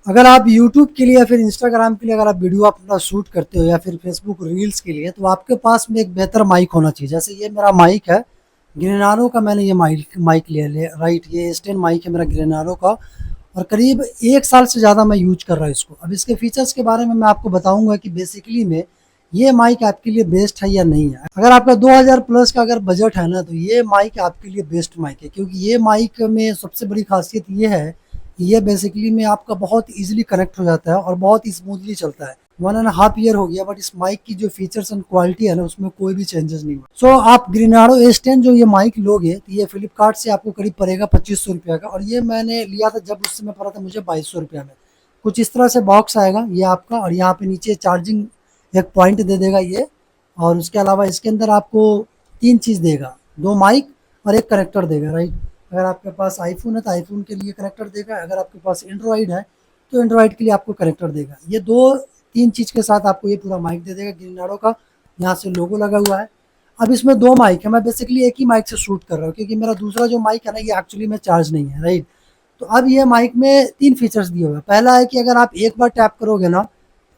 अगर आप यूट्यूब के लिए या फिर इंस्टाग्राम के लिए अगर आप वीडियो अपना शूट करते हो या फिर फेसबुक रील्स के लिए, तो आपके पास में एक बेहतर माइक होना चाहिए। जैसे ये मेरा माइक है, ग्रेनारो का मैंने ये माइक माइक लिया है, राइट। ये स्टैंड माइक है मेरा ग्रेनारो का, और करीब 1 साल से ज़्यादा मैं यूज़ कर रहा हूँ इसको। अब इसके फीचर्स के बारे में मैं आपको बताऊँगा कि बेसिकली में ये माइक आपके लिए बेस्ट है या नहीं है। अगर आपका 2000 प्लस का अगर बजट है ना, तो ये माइक आपके लिए बेस्ट माइक है, क्योंकि ये माइक में सबसे बड़ी खासियत ये है कि ये बेसिकली में आपका बहुत ईज़िली कनेक्ट हो जाता है और बहुत ही स्मूथली चलता है। 1.5 ईयर हो गया, बट इस माइक की जो फीचर्स एंड क्वालिटी है ना, उसमें कोई भी चेंजेस नहीं हुआ। सो आप ग्रीनाडो S10 जो ये माइक लोगे, तो ये फ्लिपकार्ट से आपको करीब पड़ेगा 2500 रुपया का, और ये मैंने लिया था जब उस समय पड़ा था मुझे 2200 रुपया में। कुछ इस तरह से बॉक्स आएगा ये आपका, और यहाँ पे नीचे चार्जिंग एक पॉइंट दे देगा ये, और उसके अलावा इसके अंदर आपको 3 चीज़ देगा, 2 माइक और एक कनेक्टर देगा, राइट। अगर आपके पास आईफ़ोन है तो आईफ़ोन के लिए कनेक्टर देगा, अगर आपके पास एंड्रॉइड है तो एंड्रॉइड के लिए आपको कनेक्टर देगा। ये 2-3 चीज़ के साथ आपको ये पूरा माइक दे देगा ग्रीनाडो का, यहाँ से लोगो लगा हुआ है। अब इसमें 2 माइक है, मैं बेसिकली एक ही माइक से शूट कर रहा हूँ, क्योंकि मेरा दूसरा जो माइक है ना, ये एक्चुअली में चार्ज नहीं है, राइट। तो अब ये माइक में 3 फीचर्स दिए हुए हैं। पहला है कि अगर आप एक बार टैप करोगे ना,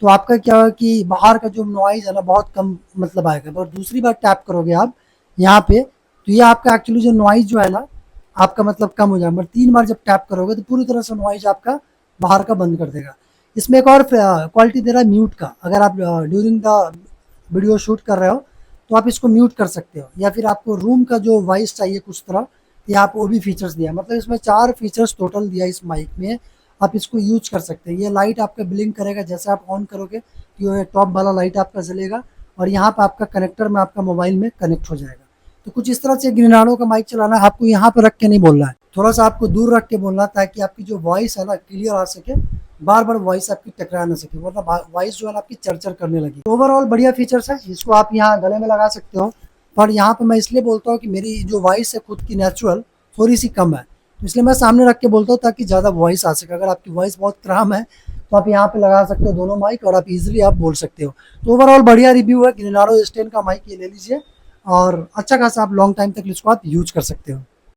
तो आपका क्या होगा कि बाहर का जो नॉइज़ है ना, बहुत कम मतलब आएगा, और दूसरी बार टैप करोगे आप यहाँ पे, तो ये आपका एक्चुअली जो नॉइज़ जो है ना, आपका मतलब कम हो जाएगा। बट 3 बार जब टैप करोगे तो पूरी तरह से नॉइज़ आपका बाहर का बंद कर देगा। इसमें एक और क्वालिटी दे रहा है म्यूट का। अगर आप ड्यूरिंग द वीडियो शूट कर रहे हो तो आप इसको म्यूट कर सकते हो, या फिर आपको रूम का जो वॉइस चाहिए कुछ तरह, तो यहाँ पे वो भी फीचर्स दिया है। मतलब इसमें 4 फीचर्स टोटल दिया है इस माइक में, आप इसको यूज कर सकते हैं। ये लाइट आपका ब्लिंक करेगा, जैसे आप ऑन करोगे तो ये टॉप वाला लाइट आपका जलेगा, और यहाँ पे आपका कनेक्टर में आपका मोबाइल में कनेक्ट हो जाएगा। तो कुछ इस तरह से ग्रीनाडो का माइक चलाना है, आपको यहाँ पे रख के नहीं बोलना है, थोड़ा सा आपको दूर रख के बोलना है, ताकि आपकी जो वॉइस है ना क्लियर आ सके, बार बार वॉइस आपकी टकरा ना सके, मतलब वॉइस जो है ना आपकी चरचर करने लगी। तो ओवरऑल बढ़िया फीचर्स है, इसको आप यहाँ गले में लगा सकते हो। पर यहाँ पे मैं इसलिए बोलता हूँ कि मेरी जो वॉइस है खुद की नेचुरल थोड़ी सी कम है, तो इसलिए मैं सामने रख के बोलता हूँ ताकि ज़्यादा वॉइस आ सके। अगर आपकी वॉइस बहुत क्राम है तो आप यहाँ पे लगा सकते हो दोनों माइक, और आप इजीली आप बोल सकते हो। तो ओवरऑल बढ़िया रिव्यू है ग्रीनाडो S10 का माइक, ये ले लीजिए, और अच्छा खासा आप लॉन्ग टाइम तक इसको आप यूज कर सकते हो।